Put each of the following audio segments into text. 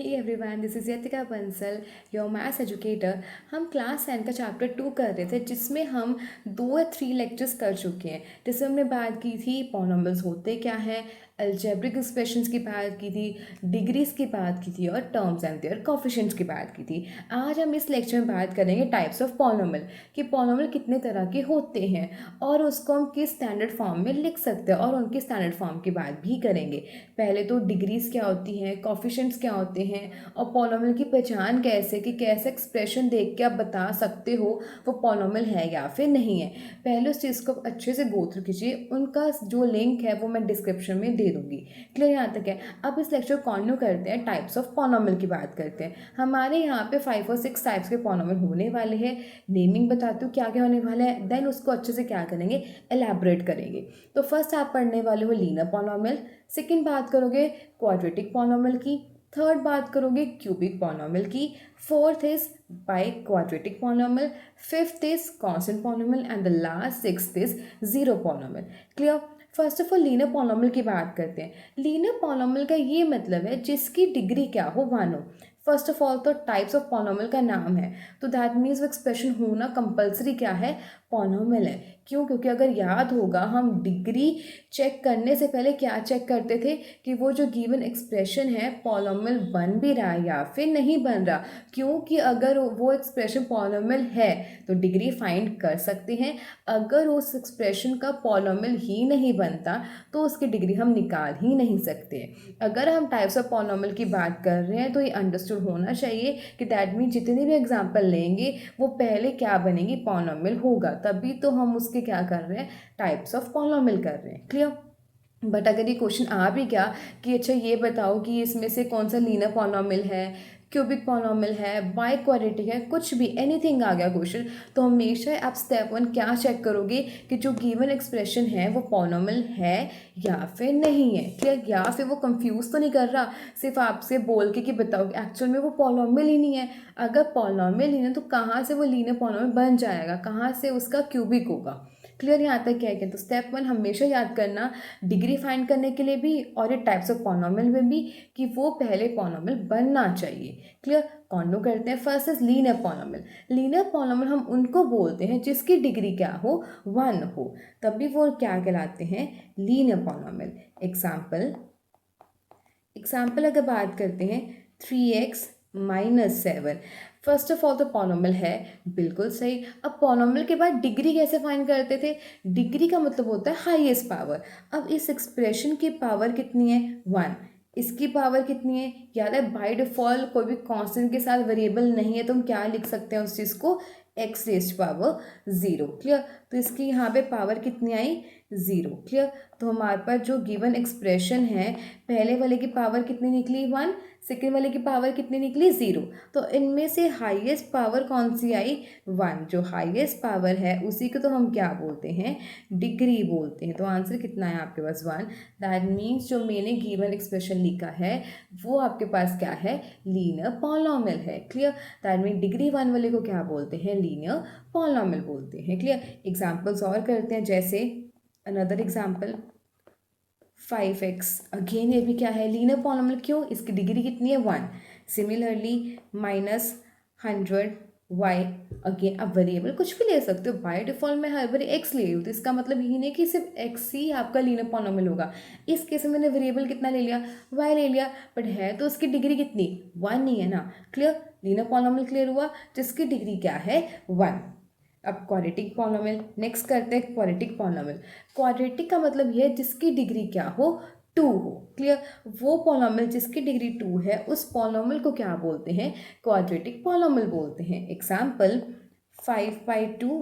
Hey everyone, this is Yatika Bansal, your maths educator. हम class 10 का chapter 2 कर रहे थे जिसमें हम 2 या 3 लेक्चर्स कर चुके हैं। जिसमें हमने बात की थी पॉलिनॉमियल्स होते क्या हैं, अलजेब्रिक एक्सप्रेशंस की बात की थी, डिग्रीज की बात की थी और टर्म्स एंड देयर कोफिशिएंट्स की बात की थी। आज हम इस लेक्चर में बात करेंगे टाइप्स ऑफ पॉलिनॉमियल कि पॉलिनॉमियल कितने तरह के होते हैं और उसको हम किस स्टैंडर्ड फॉर्म में लिख सकते हैं और उनकी स्टैंडर्ड फॉर्म की बात भी करेंगे। पहले तो डिग्रीज क्या होती हैं, कोफिशिएंट्स क्या होते हैं और पॉलिनॉमियल की पहचान कैसे कि कैसे एक्सप्रेशन देख के आप बता सकते हो वो पॉलिनॉमियल है या फिर नहीं है। पहले उस चीज़ को अच्छे से गो थ्रू कीजिए, उनका जो लिंक है वो मैं डिस्क्रिप्शन में दे दूंगी। क्लियर यहाँ तक है। अब इस लेक्चर को कंटिन्यू करते हैं, टाइप्स ऑफ पॉलिनॉमियल की बात करते हैं। हमारे यहाँ पे 5 और 6 टाइप्स के पॉलिनॉमियल होने वाले हैं। नेमिंग बताती हूँ क्या क्या होने वाला है, देन उसको अच्छे से क्या करेंगे, एलैबोरेट करेंगे। तो फर्स्ट आप पढ़ने वाले हो लीनियर पॉलिनॉमियल, सेकंड बात करोगे क्वाड्रेटिक पॉलिनॉमियल की, थर्ड बात करोगे क्यूबिक पॉलिनॉमियल की, fourth is by quadratic polynomial, fifth is constant polynomial and the last sixth is zero polynomial. Clear. First of all linear polynomial की बात करते हैं। लीनियर पॉलिनॉमियल का ये मतलब है जिसकी डिग्री क्या हो, 1 हो। फर्स्ट ऑफ ऑल तो टाइप्स ऑफ पॉलिनॉमियल का नाम है, तो दैट मीन्स वो एक्सप्रेशन होना कंपलसरी क्या है, पॉलिनॉमियल है। क्यों? क्योंकि अगर याद होगा हम डिग्री चेक करने से पहले क्या चेक करते थे कि वो जो गिवन एक्सप्रेशन है पॉलिनॉमियल बन भी रहा है या फिर नहीं बन रहा। क्योंकि अगर वो एक्सप्रेशन पॉलिनॉमियल है तो डिग्री फाइंड कर सकते हैं, अगर उस एक्सप्रेशन का पॉलिनॉमियल ही नहीं बनता तो उसकी डिग्री हम निकाल ही नहीं सकते। अगर हम टाइप्स ऑफ पॉलिनॉमियल की बात कर रहे हैं तो ये अंडरस्टूड होना चाहिए कि दैट मीन जितने भी एग्जाम्पल लेंगे वो पहले क्या बनेगी, पॉलिनॉमियल होगा, तभी तो हम उसके क्या कर रहे हैं, टाइप्स ऑफ पॉलिनॉमियल कर रहे हैं। क्लियर। बट अगर ये क्वेश्चन आ भी गया कि अच्छा ये बताओ कि इसमें से कौन सा लीनियर पॉलिनॉमियल है, क्यूबिक पॉलिनॉमियल है, बाई क्वाड्रेटिक है, कुछ भी एनीथिंग आ गया क्वेश्चन, तो हमेशा आप स्टेप 1 क्या चेक करोगे कि जो गिवन एक्सप्रेशन है वो पॉलिनॉमियल है या फिर नहीं है। क्लियर। या फिर वो कंफ्यूज तो नहीं कर रहा सिर्फ आपसे बोल के कि बताओ एक्चुअल में वो पॉलिनॉमियल ही नहीं है। अगर पॉलिनॉमियल ही नहीं है तो कहाँ से वो लीनियर पॉलिनॉमियल बन जाएगा, कहाँ से उसका क्यूबिक होगा। क्लियर यहाँ तक क्या है। तो स्टेप 1 हमेशा याद करना डिग्री फाइंड करने के लिए भी और ये टाइप्स ऑफ पॉलिनॉमियल में भी कि वो पहले पॉलिनॉमियल बनना चाहिए। क्लियर। कॉन्डो करते हैं। First is linear polynomial. Linear polynomial हम उनको बोलते हैं जिसकी डिग्री क्या हो, 1 हो, तभी वो क्या कहलाते हैं, लीनियर पॉलिनॉमियल। एग्जाम्पल एग्जाम्पल अगर बात करते हैं 3x minus 7। First of all तो पॉलिनॉमियल है, बिल्कुल सही। अब पॉलिनॉमियल के बाद डिग्री कैसे फाइंड करते थे, डिग्री का मतलब होता है हाईएस्ट पावर। अब इस एक्सप्रेशन की पावर कितनी है, 1। इसकी पावर कितनी है, याद है बाय डिफॉल्ट कोई भी कांस्टेंट के साथ वेरिएबल नहीं है तो हम क्या लिख सकते हैं उस चीज़ को, एक्स रेस्ट पावर 0। क्लियर। तो इसकी यहाँ पे पावर कितनी आई, 0। क्लियर। तो हमारे पास जो गिवन एक्सप्रेशन है पहले वाले की पावर कितनी निकली, 1, सेकेंड वाले की पावर कितनी निकली, 0। तो इनमें से हाईएस्ट पावर कौन सी आई, 1। जो हाईएस्ट पावर है उसी को तो हम क्या बोलते हैं, डिग्री बोलते हैं। तो आंसर कितना है आपके पास, 1। दैट मीन्स जो मैंने गिवन एक्सप्रेशन लिखा है वो आपके पास क्या है, लीनियर पॉलिनॉमियल है। क्लियर। दैट मीन डिग्री 1 वाले को क्या बोलते हैं, लीनियर पॉलिनॉमियल बोलते हैं। क्लियर। एग्जाम्पल्स और करते हैं, जैसे अनदर एग्जाम्पल 5x। अगेन ये भी क्या है, लीनियर पॉलिनॉमियल। क्यों, इसकी डिग्री कितनी है, 1। Similarly minus 100y। अगेन आप वेरिएबल कुछ भी ले सकते हो, बाय डिफॉल्ट में हर बार x ले रही हूँ तो इसका मतलब ये नहीं कि सिर्फ x ही आपका लीनियर पॉलिनॉमियल होगा। इस केस में मैंने वेरिएबल कितना ले लिया, y ले लिया, बट है तो उसकी डिग्री कितनी, 1 ही है ना। क्लियर। लीनियर पॉलिनॉमियल क्लियर हुआ जिसकी डिग्री क्या है, 1। अब क्वाड्रेटिक पॉलिनॉमियल नेक्स्ट करते हैं। क्वाड्रेटिक पॉलिनॉमियल, क्वाड्रेटिक का मतलब ये है जिसकी डिग्री क्या हो, 2 हो। क्लियर। वो पॉलिनॉमियल जिसकी डिग्री 2 है उस पॉलिनॉमियल को क्या बोलते हैं, क्वाड्रेटिक पॉलिनॉमियल बोलते हैं। Example 5/2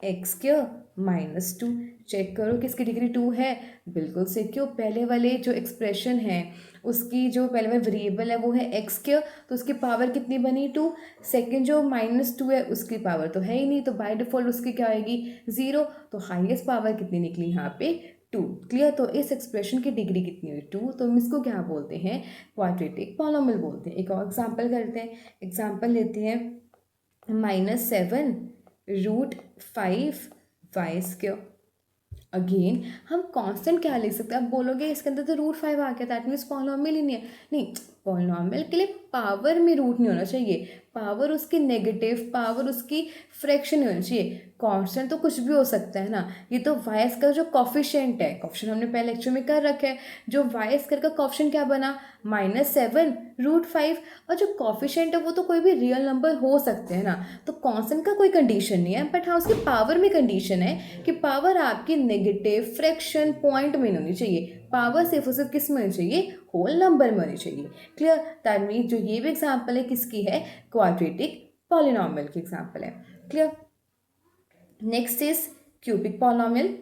x square minus 2। Check करो किसकी डिग्री 2 है, बिल्कुल से। क्यों, पहले वाले जो एक्सप्रेशन है उसकी जो पहले वाला वेरिएबल है वो है एक्स स्क्वायर, तो उसकी पावर कितनी बनी, 2। सेकेंड जो -2 है उसकी पावर तो है ही नहीं, तो बाय डिफॉल्ट उसकी क्या आएगी, 0। तो हाईएस्ट पावर कितनी निकली यहाँ पे, 2। क्लियर। तो इस एक्सप्रेशन की डिग्री कितनी हुई, 2। तो हम इसको क्या बोलते हैं, क्वाड्रेटिक पॉलिनॉमियल बोलते हैं। एक और एग्जाम्पल करते हैं। एग्जाम्पल लेते हैं -7√5y²। अगेन हम कांस्टेंट क्या लिख सकते हैं, आप बोलोगे इसके अंदर तो √5 आ गया, दैट मीन्स पॉलिनॉमियल ही नहीं है। नहीं, पॉलिनॉमियल के लिए पावर में रूट नहीं होना चाहिए, पावर उसकी नेगेटिव, पावर उसकी फ्रैक्शन नहीं होनी चाहिए। कांस्टेंट तो कुछ भी हो सकता है ना, ये तो वाई स्क्वायर जो कॉफिशिएंट है, कॉफिशिएंट हमने पहले लेक्चर में कर रखा है, जो वाई स्क्वायर का कॉफिशिएंट क्या बना -7√5, और जो कॉफिशिएंट है वो तो कोई भी रियल नंबर हो सकते हैं ना, तो कांस्टेंट का कोई कंडीशन नहीं है, बट हाँ उसकी पावर में कंडीशन है कि पावर आपकी नेगेटिव, फ्रैक्शन, पॉइंट में नहीं होनी चाहिए, पावर सिर्फ और सिर्फ किस में होनी चाहिए, होल नंबर में होनी चाहिए। क्लियर? दैट मीन जो ये भी एग्जाम्पल है किसकी है, क्वाड्रेटिक पॉलिनॉमियल की एग्जाम्पल है। Clear? Next is cubic polynomial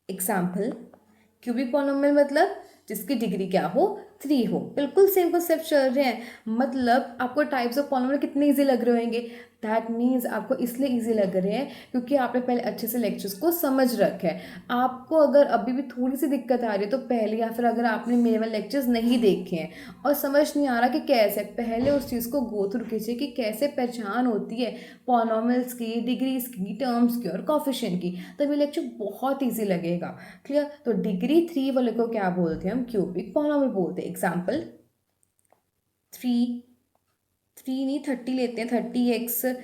example. Cubic polynomial मतलब जिसकी डिग्री क्या हो, 3 हो। बिल्कुल सेम कॉन्सेप्ट चल रहे हैं, मतलब आपको टाइप्स ऑफ पॉलिनॉमियल कितने इजी लग रहे होंगे, दैट मीन्स आपको इसलिए इजी लग रहे हैं क्योंकि आपने पहले अच्छे से लेक्चर्स को समझ रखा है। आपको अगर अभी भी थोड़ी सी दिक्कत आ रही है तो पहले, या फिर अगर आपने मेरे वाले लेक्चर्स नहीं देखे हैं और समझ नहीं आ रहा कि कैसे, पहले उस चीज़ को गो थ्रू कीजिए कि कैसे पहचान होती है पॉलिनॉमियल्स की, डिग्रीज की, टर्म्स की और कॉफिशिएंट की, तब ये लेक्चर बहुत ईजी लगेगा। क्लियर? तो डिग्री 3 वाले को क्या बोलते हैं, हम क्यूबिक पॉलिनॉमियल बोलते हैं। एग्जाम्पल 3 नहीं 30 लेते हैं, 30x³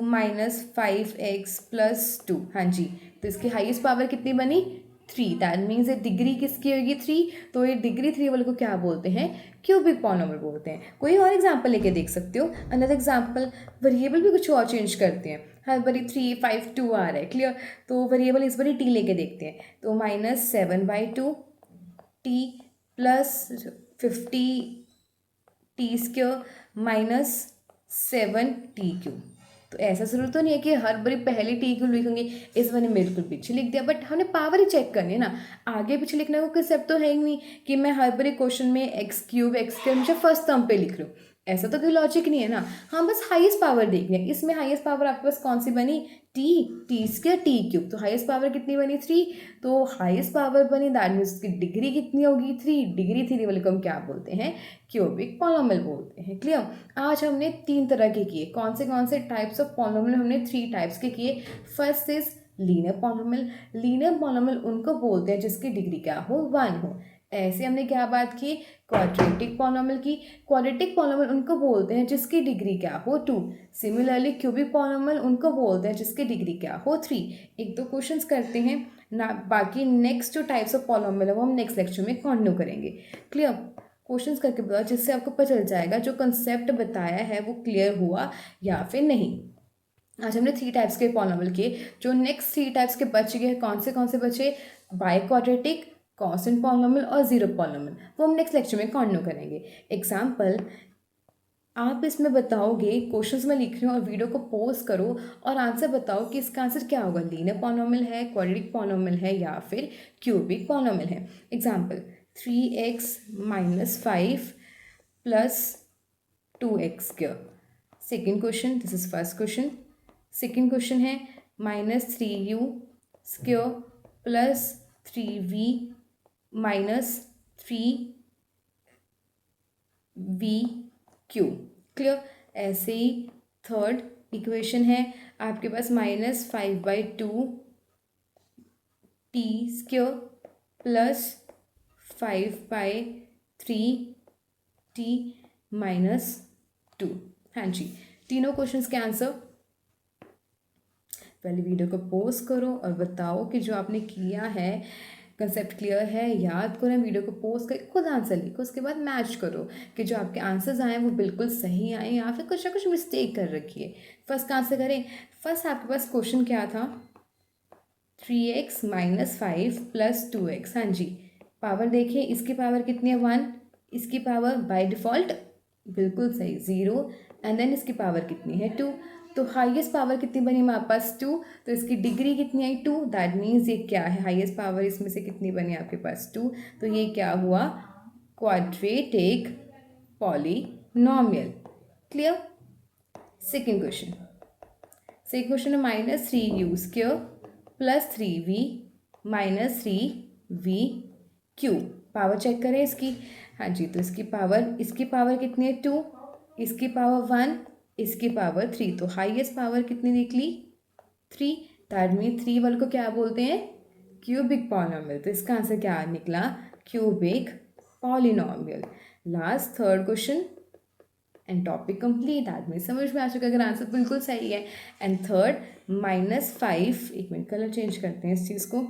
-5x+2। हाँ जी, तो इसकी हाईएस्ट पावर कितनी बनी, 3। दैट मीन्स ये डिग्री किसकी होगी, 3, तो ये डिग्री 3 वाले को क्या बोलते हैं, क्यूबिक पॉलिनॉमियल बोलते हैं। कोई और एग्जाम्पल लेके देख सकते हो। अनदर एग्जाम्पल, वेरिएबल भी कुछ और चेंज करते हैं, हर बारी 3, 5, 2 आ रहा है। क्लियर? तो वेरिएबल इस बारी t लेके देखते हैं, तो -7/2 t +50t² -7t³। तो ऐसा जरूर तो नहीं है कि हर बारी पहले t³ लिखेंगे, इस बार बिल्कुल पीछे लिख दिया, बट हमने पावर ही चेक करनी है ना, आगे पीछे लिखने का कंसेप्ट तो है ही नहीं कि मैं हर बारी क्वेश्चन में x³ हमेशा फर्स्ट टर्म पे लिख रही हूँ, ऐसा तो कोई लॉजिक नहीं है ना। हम बस हाईएस्ट पावर देखनी है, इसमें हाईएस्ट पावर आपके पास कौन सी बनी, t² t³, तो हाईएस्ट पावर कितनी बनी, 3, तो हाईएस्ट पावर बनी, दैट मीन्स उसकी डिग्री कितनी होगी, 3। डिग्री 3 वाले को हम क्या बोलते हैं, क्यूबिक पॉलिनॉमियल बोलते हैं। क्लियर? आज हमने 3 तरह के किए, कौन से टाइप्स ऑफ पॉलिनॉमियल हमने 3 टाइप्स के किए। First is linear polynomial. Linear polynomial उनको बोलते हैं जिसकी डिग्री क्या हो, 1 हो। ऐसे हमने क्या बात की, क्वाड्रेटिक पॉलिनॉमियल की। क्वाड्रेटिक पॉलिनॉमियल उनको बोलते हैं जिसकी डिग्री क्या हो, 2। सिमिलरली क्यूबिक पॉलिनॉमियल उनको बोलते हैं जिसकी डिग्री क्या हो, 3। एक दो क्वेश्चंस करते हैं ना, बाकी नेक्स्ट जो टाइप्स ऑफ पॉलिनॉमियल है वो हम नेक्स्ट लेक्चर में कंटिन्यू करेंगे। क्लियर? क्वेश्चंस करके बताओ, जिससे आपको पता चल जाएगा जो कंसेप्ट बताया है वो क्लियर हुआ या फिर नहीं। आज हमने 3 टाइप्स के पॉलिनॉमियल किए, जो नेक्स्ट 3 टाइप्स के बच गए, कौन से बचे, बाई क्वाड्रेटिक, कांस्टेंट पॉलिनॉमियल और जीरो पॉलिनॉमियल, वो हम नेक्स्ट लेक्चर में कंटिन्यू करेंगे। एग्जाम्पल, आप इसमें बताओगे, क्वेश्चंस में लिख रही हूँ और वीडियो को पॉज करो और आंसर बताओ कि इसका आंसर क्या होगा, लीनियर पॉलिनॉमियल है, क्वाड्रेटिक पॉलिनॉमियल है या फिर क्यूबिक पॉलिनॉमियल है। Example 3x - 5 + 2x²। Second question, this is first question. Second question है -3u² + 3v - 3vq। क्लियर? ऐसे ही थर्ड इक्वेशन है आपके पास -5/2 t² + 5/3 t -2। हाँ जी, तीनों क्वेश्चंस के आंसर। पहले वीडियो को पॉज करो और बताओ कि जो आपने किया है कंसेप्ट क्लियर है, याद करो, वीडियो को पॉज करके खुद आंसर लिखो, उसके बाद मैच करो कि जो आपके आंसर्स आए वो बिल्कुल सही आए या फिर कुछ ना कुछ मिस्टेक कर रखी है। फर्स्ट का आंसर करें। फर्स्ट आपके पास क्वेश्चन क्या था, 3x - 5 + 2x। हाँ जी, पावर देखिए, इसकी पावर कितनी है, 1, इसकी पावर बाय डिफ़ॉल्ट बिल्कुल सही 0, एंड देन इसकी पावर कितनी है, 2। तो हाईएस्ट पावर कितनी बनी हमारे पास, 2, तो इसकी डिग्री कितनी आई, 2। दैट मीन्स ये क्या है, हाईएस्ट पावर इसमें से कितनी बनी आपके पास, 2, तो ये क्या हुआ, quadratic polynomial. Clear? Second question, question है -3u² + 3v - 3vq। Power check करें इसकी। हाँ जी, तो इसकी पावर कितनी है, 2, इसकी पावर 1, इसकी पावर 3, तो हाईएस्ट पावर कितनी निकली, 3। दैट मीन 3 वाले को क्या बोलते हैं, क्यूबिक पॉलिनॉमियल। तो इसका आंसर क्या निकला, cubic polynomial. Last third question and topic complete. आदमी समझ में आ चुका अगर आंसर बिल्कुल सही है। एंड थर्ड -5, एक मिनट कलर चेंज करते हैं इस चीज़ को,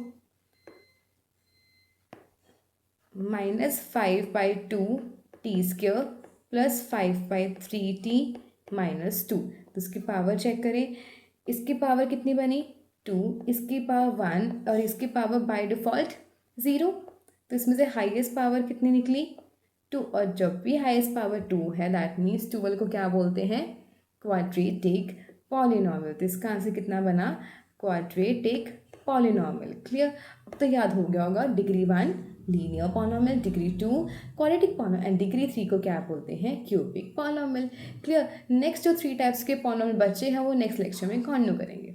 -5/2 टी स्क्वेयर प्लस 5/3 टी -2। तो इसकी पावर चेक करें, इसकी पावर कितनी बनी 2, इसकी पावर 1 और इसकी पावर बाय डिफ़ॉल्ट 0। तो इसमें से हाईएस्ट पावर कितनी निकली 2, और जब भी हाईएस्ट पावर 2 है दैट मीन्स 12 को क्या बोलते हैं क्वाड्रेटिक पॉलिनॉमियल। तो इसका आंसर कितना बना क्वाड्रेटिक पॉलिनॉमियल। क्लियर। अब तो याद हो गया होगा degree 1 linear polynomial, degree 2 quadratic polynomial and degree 3 को क्या बोलते हैं क्यूबिक पॉलिनॉमियल। क्लियर। नेक्स्ट जो 3 टाइप्स के पॉलिनॉमियल बचे हैं वो नेक्स्ट लेक्चर में कंटिन्यू करेंगे।